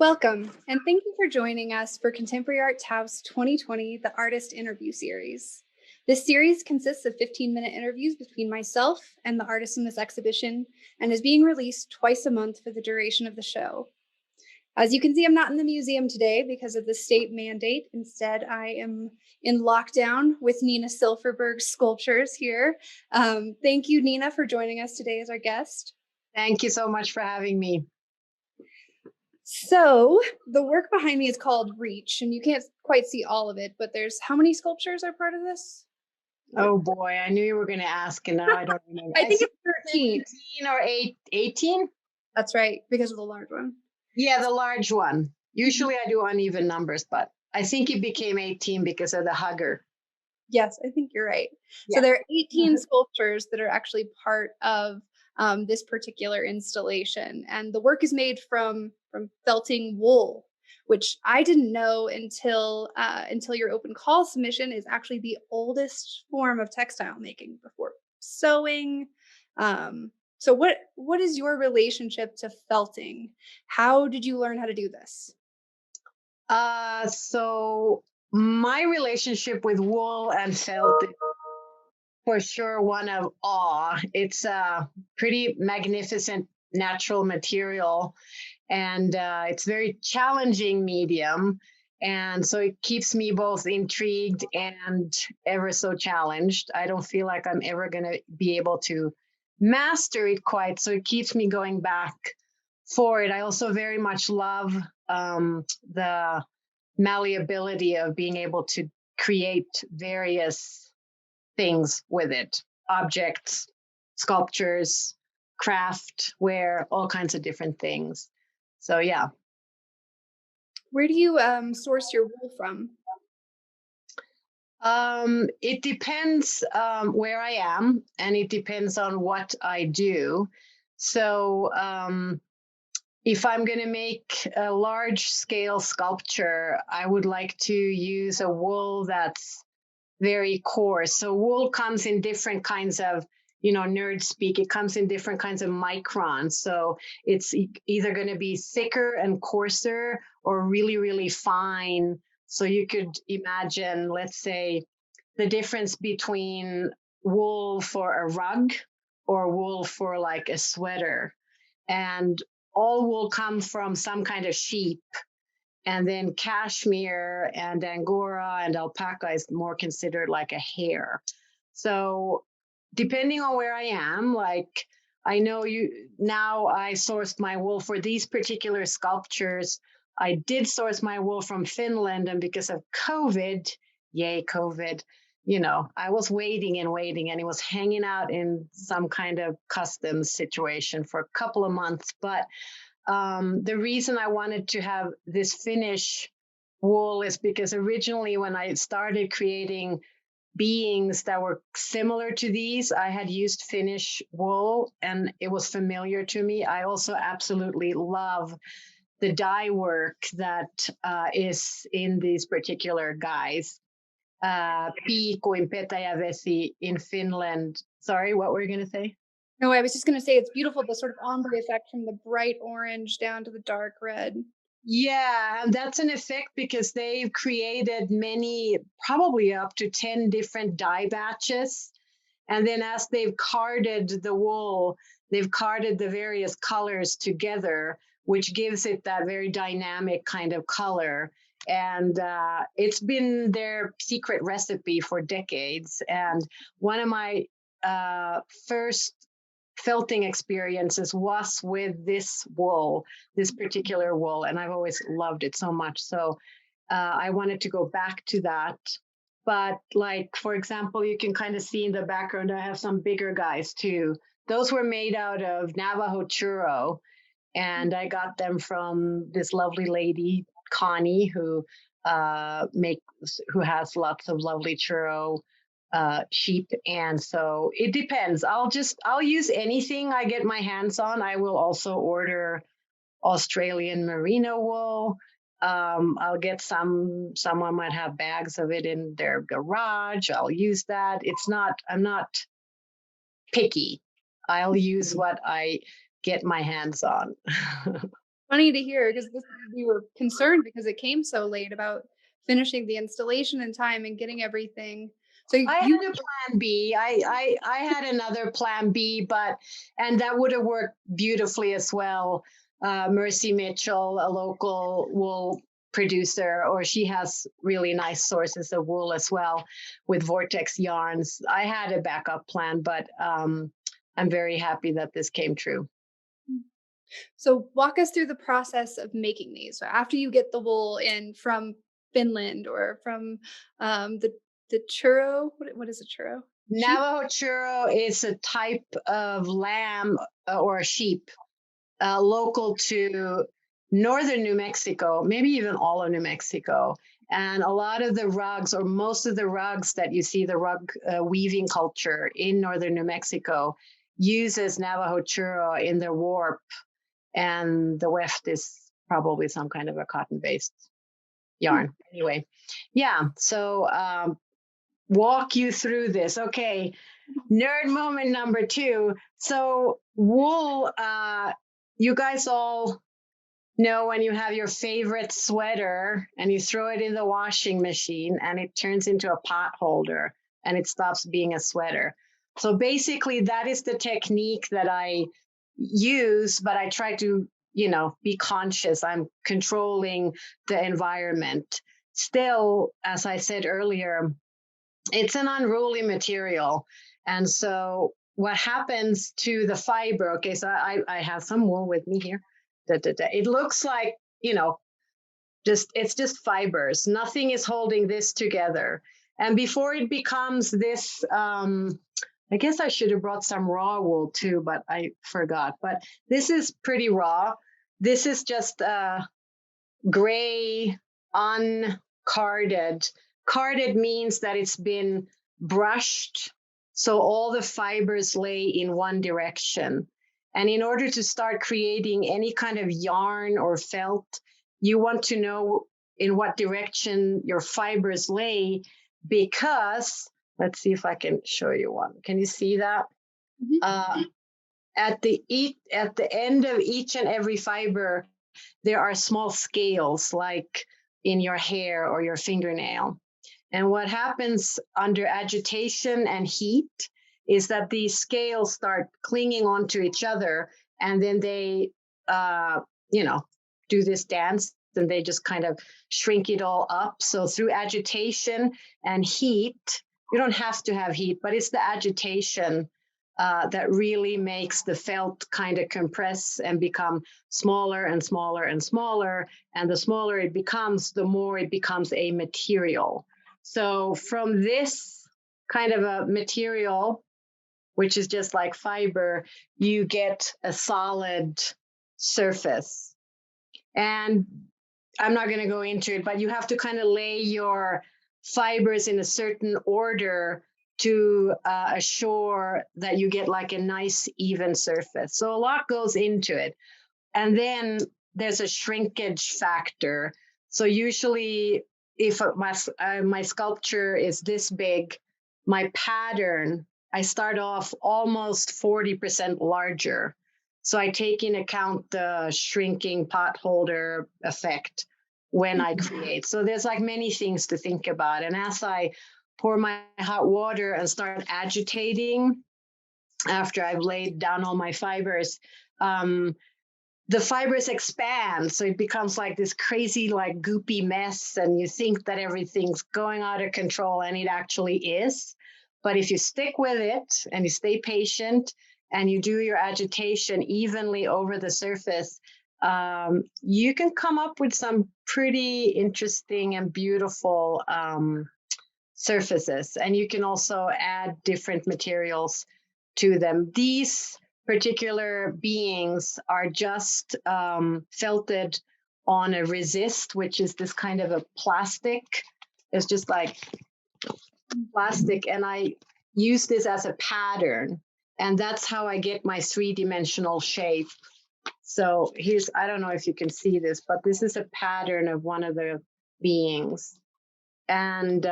Welcome, and thank you for joining us for Contemporary Art Taos 2020, the Artist Interview Series. This series consists of 15-minute interviews between myself and the artists in this exhibition and is being released twice a month for the duration of the show. As you can see, I'm not in the museum today because of the state mandate. Instead, I am in lockdown with Nina Silfverberg's sculptures here. Thank you, Nina, for joining us today as our guest. Thank you so much for having me. So the work behind me is called Reach, and you can't quite see all of it, but there's how many sculptures are part of this? Oh boy, I knew you were going to ask, and now I don't remember. I think it's 13. 17 or 18? That's right, because of the large one. Yeah, the large one. Usually I do uneven numbers, but I think it became 18 because of the hugger. Yes, I think you're right. Yeah. So there are 18 sculptures that are actually part of this particular installation, and the work is made from felting wool, which I didn't know until your open call submission is actually the oldest form of textile making before sewing. So what is your relationship to felting? How did you learn how to do this? So my relationship with wool and felt is for sure one of awe. It's a pretty magnificent natural material, and it's very challenging medium. And so it keeps me both intrigued and ever so challenged. I don't feel like I'm ever going to be able to master it quite. So it keeps me going back for it. I also very much love the malleability of being able to create various things with it, objects, sculptures, craft, wear, all kinds of different things. So yeah. Where do you source your wool from? It depends where I am, and it depends on what I do. So if I'm going to make a large scale sculpture, I would like to use a wool that's very coarse. So wool comes in different kinds of, nerd speak, it comes in different kinds of microns. So it's either going to be thicker and coarser or really, really fine. So you could imagine, let's say, the difference between wool for a rug or wool for like a sweater. And all wool comes from some kind of sheep. And then cashmere and angora and alpaca is more considered like a hair. So depending on where I am, like I know I sourced my wool for these particular sculptures. I did source my wool from Finland, and because of COVID, yay, COVID, I was waiting, and it was hanging out in some kind of customs situation for a couple of months. But the reason I wanted to have this Finnish wool is because originally when I started creating beings that were similar to these, I had used Finnish wool and it was familiar to me. I also absolutely love the dye work that is in these particular guys. Piikuin petäjävesi in Finland. Sorry, what were you going to say? No, I was just going to say it's beautiful, the sort of ombre effect from the bright orange down to the dark red. Yeah, and that's an effect because they've created many, probably up to 10 different dye batches. And then as they've carded the wool, they've carded the various colors together, which gives it that very dynamic kind of color. And it's been their secret recipe for decades. And one of my first felting experiences was with this wool, this particular wool, and I've always loved it so much. So I wanted to go back to that. But like, for example, you can kind of see in the background, I have some bigger guys too. Those were made out of Navajo churro, and I got them from this lovely lady, Connie, who has lots of lovely churro sheep. And so it depends. I'll use anything I get my hands on. I will also order Australian merino wool. I'll get someone might have bags of it in their garage. I'll use that. I'm not picky. I'll use what I get my hands on. funny to hear because we were concerned because it came so late about finishing the installation in time and getting everything. So I you had a plan B. I had another plan B, and that would have worked beautifully as well. Mercy Mitchell, a local wool producer, or she has really nice sources of wool as well with Vortex yarns. I had a backup plan, but I'm very happy that this came true. So walk us through the process of making these. So after you get the wool in from Finland or from the churro, what is a churro? Sheep? Navajo churro is a type of lamb or a sheep local to northern New Mexico, maybe even all of New Mexico. And a lot of the rugs, or most of the rugs that you see, the rug weaving culture in northern New Mexico, uses Navajo churro in their warp, and the weft is probably some kind of a cotton-based yarn. Anyway, yeah. So walk you through this. Okay, nerd moment number 2. So wool, you guys all know when you have your favorite sweater and you throw it in the washing machine and it turns into a pot holder and it stops being a sweater. So basically that is the technique that I use, but I try to, be conscious. I'm controlling the environment. Still, as I said earlier, it's an unruly material. And so what happens to the fiber, okay, so I have some wool with me here. It looks like, it's just fibers. Nothing is holding this together. And before it becomes this, I guess I should have brought some raw wool too, but I forgot. But this is pretty raw. This is just gray, uncarded. Carded means that it's been brushed, so all the fibers lay in one direction. And in order to start creating any kind of yarn or felt, you want to know in what direction your fibers lay, because let's see if I can show you one. Can you see that? Mm-hmm. At the end of each and every fiber, there are small scales, like in your hair or your fingernail. And what happens under agitation and heat is that these scales start clinging onto each other, and then they, do this dance, and they just kind of shrink it all up. So through agitation and heat, you don't have to have heat, but it's the agitation that really makes the felt kind of compress and become smaller and smaller and smaller. And the smaller it becomes, the more it becomes a material. So from this kind of a material, which is just like fiber, you get a solid surface. And I'm not going to go into it, but you have to kind of lay your fibers in a certain order to assure that you get like a nice even surface. So a lot goes into it. And then there's a shrinkage factor. So usually if my sculpture is this big, my pattern, I start off almost 40% larger. So I take in account the shrinking pot holder effect when I create. So there's like many things to think about. And as I pour my hot water and start agitating after I've laid down all my fibers, the fibers expand. So it becomes like this crazy, like goopy mess. And you think that everything's going out of control, and it actually is. But if you stick with it and you stay patient and you do your agitation evenly over the surface, you can come up with some pretty interesting and beautiful surfaces. And you can also add different materials to them. These particular beings are just felted on a resist, which is this kind of a plastic. It's just like plastic, and I use this as a pattern, and that's how I get my 3-dimensional shape. So here's, I don't know if you can see this, but this is a pattern of one of the beings. And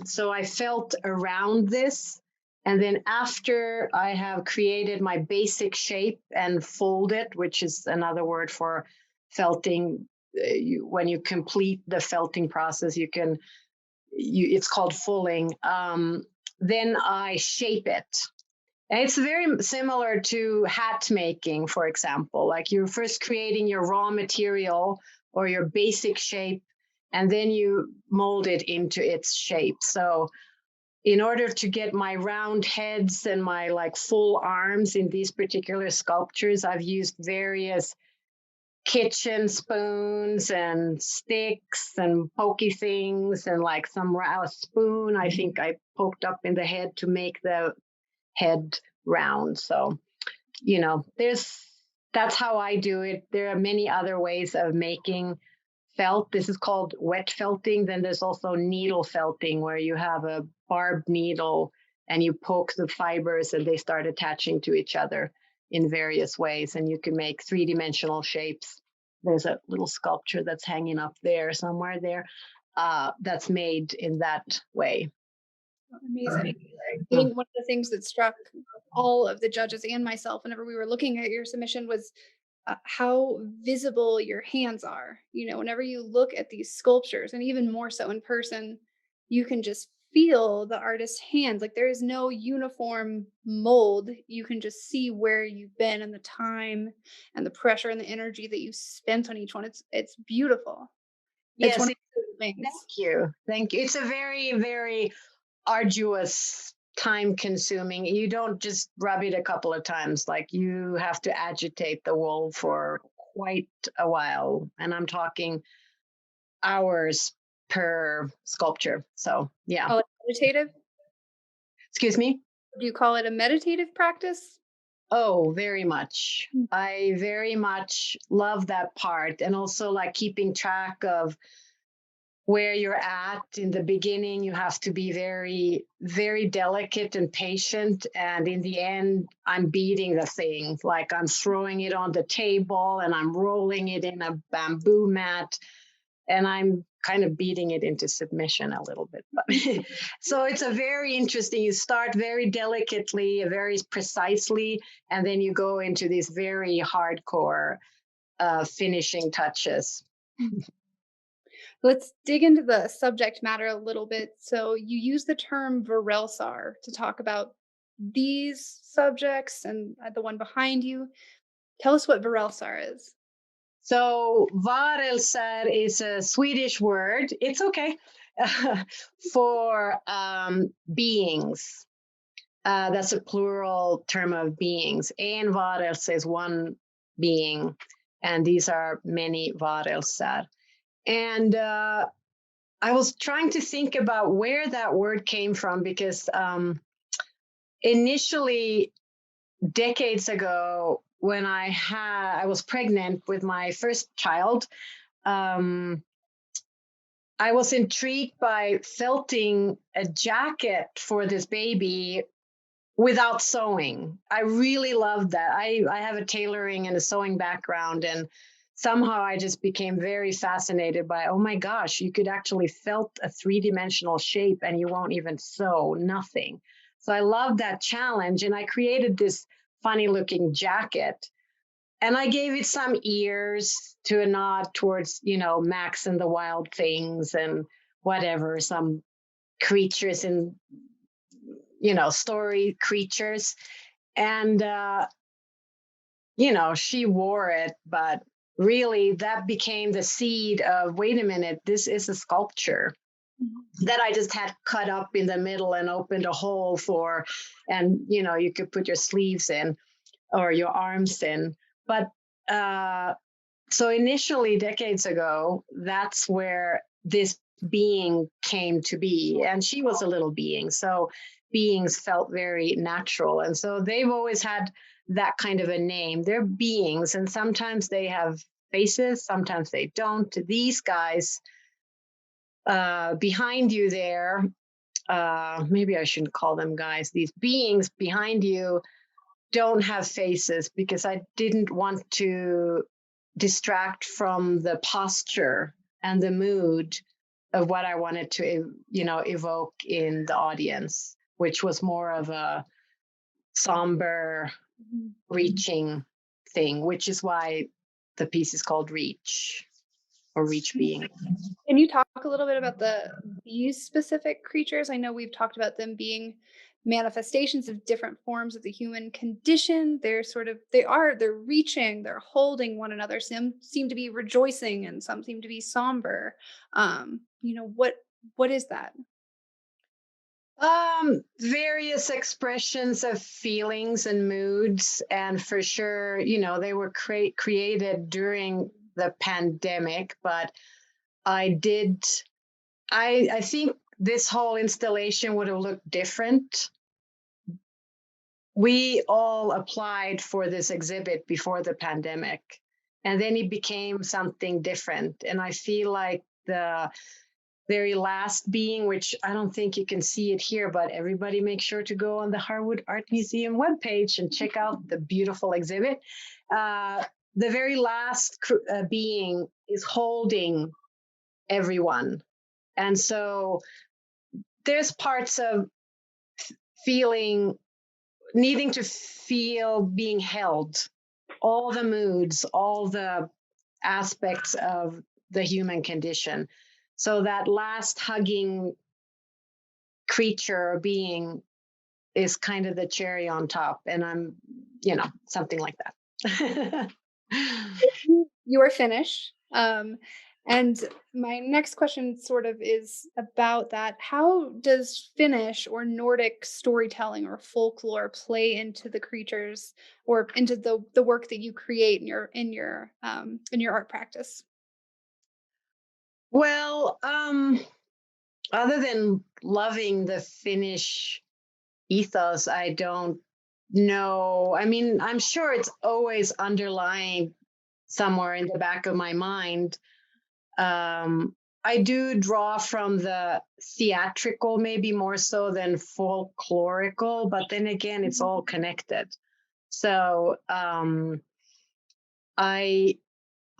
so I felt around this. And then after I have created my basic shape and folded, which is another word for felting. When you complete the felting process, it's called fulling. Then I shape it. And it's very similar to hat making, for example. Like you're first creating your raw material or your basic shape, and then you mold it into its shape. So in order to get my round heads and my like full arms in these particular sculptures, I've used various kitchen spoons and sticks and pokey things, and like some spoon I think I poked up in the head to make the head round. So, that's how I do it. There are many other ways of making felt. This is called wet felting. Then there's also needle felting, where you have a barbed needle and you poke the fibers and they start attaching to each other in various ways. And you can make three-dimensional shapes. There's a little sculpture that's hanging up there somewhere there that's made in that way. Amazing. I think one of the things that struck all of the judges and myself whenever we were looking at your submission was how visible your hands are. Whenever you look at these sculptures, and even more so in person, you can just feel the artist's hands. Like there is no uniform mold. You can just see where you've been and the time and the pressure and the energy that you spent on each one. It's beautiful. It's Yes, one of the things. thank you. It's a very, very arduous, time consuming. You don't just rub it a couple of times. Like you have to agitate the wool for quite a while, and I'm talking hours per sculpture. So yeah. Call it meditative? Excuse me? Do you call it a meditative practice? Oh, very much. I very much love that part, and also like keeping track of where you're at. In the beginning, you have to be very, very delicate and patient. And in the end, I'm beating the thing. Like I'm throwing it on the table and I'm rolling it in a bamboo mat, and I'm kind of beating it into submission a little bit. But so it's a very interesting, you start very delicately, very precisely, and then you go into these very hardcore finishing touches. Let's dig into the subject matter a little bit. So you use the term Varelsar to talk about these subjects and the one behind you. Tell us what Varelsar is. So varelser is a Swedish word. It's okay. For beings. That's a plural term of beings. En varelse is one being, and these are many varelser. And I was trying to think about where that word came from, because initially, decades ago, when I was pregnant with my first child, I was intrigued by felting a jacket for this baby without sewing. I really loved that. I have a tailoring and a sewing background, and somehow I just became very fascinated by, oh my gosh, you could actually felt a three-dimensional shape and you won't even sew, nothing. So I loved that challenge, and I created this funny looking jacket, and I gave it some ears to a nod towards, Max and the Wild Things and whatever, some creatures in, story creatures. And, she wore it, but really that became the seed of, wait a minute, this is a sculpture that I just had cut up in the middle and opened a hole for, and, you could put your sleeves in or your arms in. But so initially, decades ago, that's where this being came to be. And she was a little being. So beings felt very natural. And so they've always had that kind of a name. They're beings, and sometimes they have faces, sometimes they don't. These guys behind you there, maybe I shouldn't call them guys, these beings behind you don't have faces, because I didn't want to distract from the posture and the mood of what I wanted to, evoke in the audience, which was more of a somber, reaching thing, which is why the piece is called Reach, or Reach Being. Can you talk a little bit about these specific creatures? I know we've talked about them being manifestations of different forms of the human condition. They're reaching, they're holding one another. Some seem to be rejoicing and some seem to be somber. What is that? Various expressions of feelings and moods, and for sure, they were created during the pandemic. But I think this whole installation would have looked different. We all applied for this exhibit before the pandemic, and then it became something different. And I feel like the very last being, which I don't think you can see it here, but everybody make sure to go on the Harwood Art Museum webpage and check out the beautiful exhibit. The very last being is holding everyone. And so there's parts of needing to feel being held, all the moods, all the aspects of the human condition. So that last hugging creature or being is kind of the cherry on top. And I'm, something like that. You are finished. And my next question sort of is about that. How does Finnish or Nordic storytelling or folklore play into the creatures or into the work that you create in your art practice? Well, other than loving the Finnish ethos, I don't know. I mean, I'm sure it's always underlying somewhere in the back of my mind. I do draw from the theatrical, maybe more so than folklorical, but then again, it's all connected. So I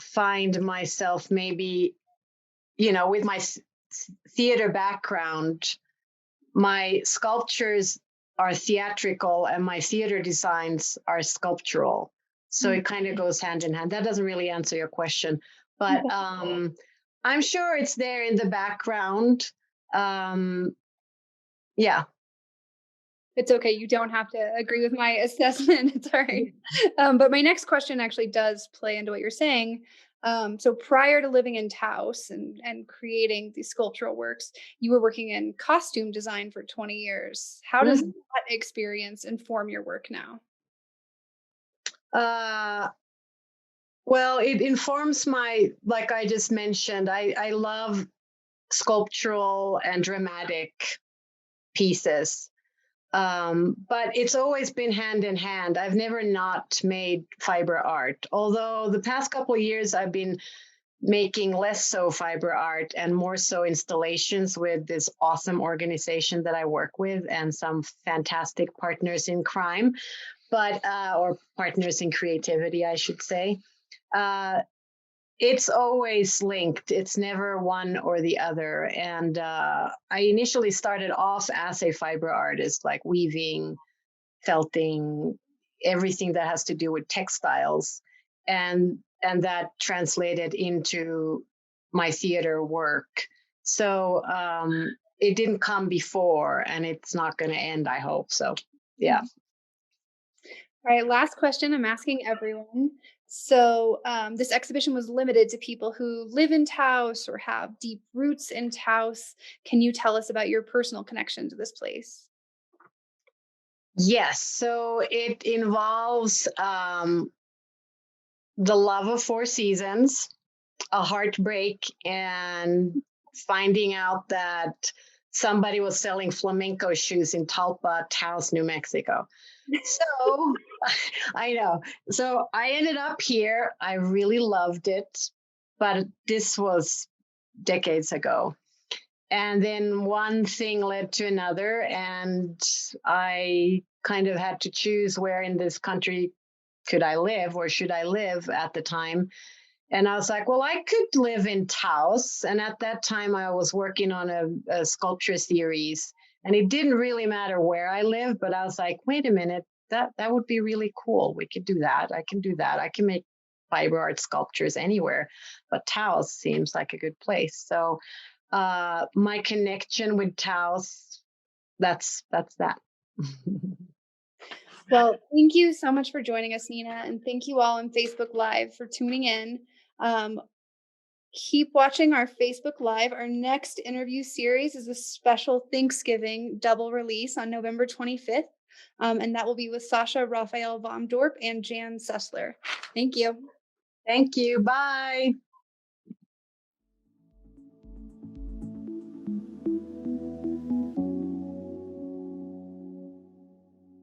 find myself maybe, with my theater background, my sculptures are theatrical and my theater designs are sculptural. So it kind of goes hand in hand. That doesn't really answer your question, but I'm sure it's there in the background. Yeah. It's okay. You don't have to agree with my assessment. It's all right. But my next question actually does play into what you're saying. So prior to living in Taos and creating these sculptural works, you were working in costume design for 20 years. How does that experience inform your work now? Well, it informs like I just mentioned, I love sculptural and dramatic pieces. But it's always been hand in hand. I've never not made fiber art, although the past couple of years I've been making less so fiber art and more so installations with this awesome organization that I work with and some fantastic partners in crime, or partners in creativity, I should say. It's always linked. It's never one or the other. And I initially started off as a fiber artist, like weaving, felting, everything that has to do with textiles. And that translated into my theater work. So it didn't come before, and it's not going to end, I hope. So, yeah. All right, last question I'm asking everyone. So, this exhibition was limited to people who live in Taos or have deep roots in Taos. Can you tell us about your personal connection to this place? Yes. So it involves the love of four seasons, a heartbreak, and finding out that somebody was selling flamenco shoes in Talpa, Taos, New Mexico. So I know. So I ended up here. I really loved it, but this was decades ago. And then one thing led to another, and I kind of had to choose where in this country could I live or should I live at the time. And I was like, well, I could live in Taos. And at that time, I was working on a sculpture series. And it didn't really matter where I live, but I was like, wait a minute, that would be really cool. We could do that. I can do that. I can make fiber art sculptures anywhere, but Taos seems like a good place. So my connection with Taos, that's that. Well, thank you so much for joining us, Nina, and thank you all on Facebook Live for tuning in. Um, Keep watching our Facebook Live. Our next interview series is a special Thanksgiving double release on November 25th. And that will be with Sasha Raphael Vomdorp and Jan Sessler. Thank you. Thank you. Bye.